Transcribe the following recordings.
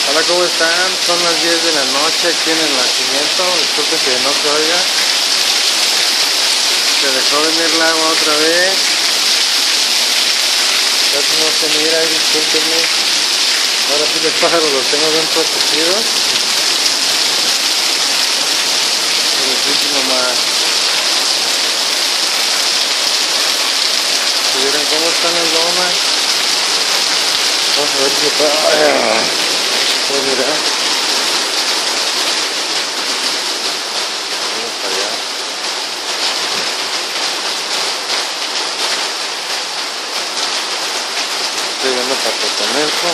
Hola, ¿cómo están? Son las 10 de la noche aquí en el nacimiento. Disculpen que no se oiga. Se dejó venir el agua otra vez. Casi no se mira, discúlpenme. Ahora sí los pájaros los tengo bien protegidos. Muchísimo más. Si vieran cómo están las lomas. Vamos a ver si está. Pues mira. Vamos para allá. Estoy viendo para Totonelco.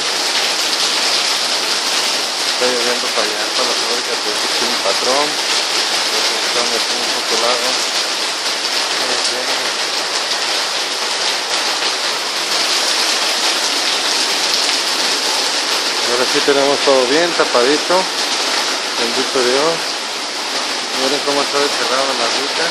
Estoy viendo para allá, para la fábrica de un patrón. Está metiendo un poco el agua. Ahora sí tenemos todo bien tapadito. Bendito Dios. Miren cómo está cerrada la ruta.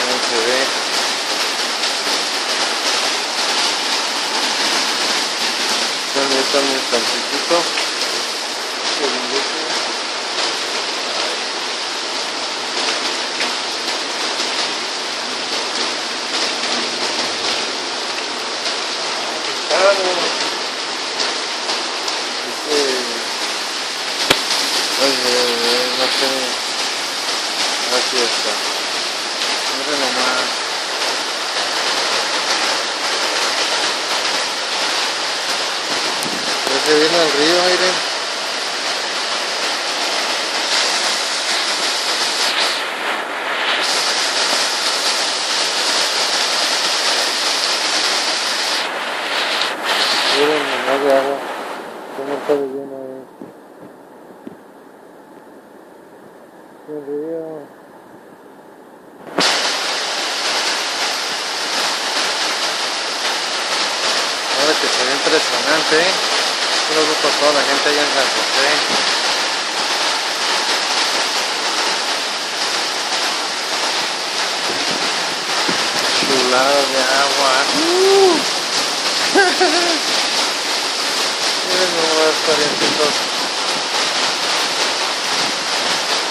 Ahí se ve. Permítanme un tantitito. No sé. Aquí está. Miren nomás. Ya se viene el río, miren. Miren nomás de agua. Cómo está de lleno ahí. El río. Ahora que se ve impresionante, ¿eh? Un saludo para toda la gente allá en San José. Chulada de agua. Miren nomás, parientitos.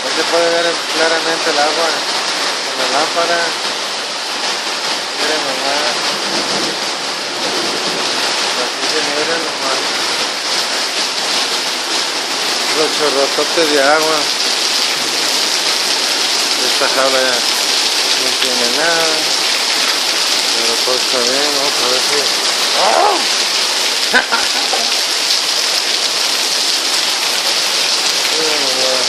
Ahí se puede ver claramente el agua en la lámpara. Miren nomás. Así se miren nomás. Los chorrototes de agua. Esta jaula ya no tiene nada. Pero todo está bien, vamos a ver si... ¡Oh! Miren nomás.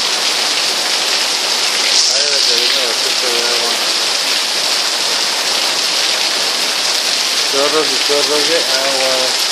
Ahí ve que viene bastante de agua. Chorros y chorros de agua.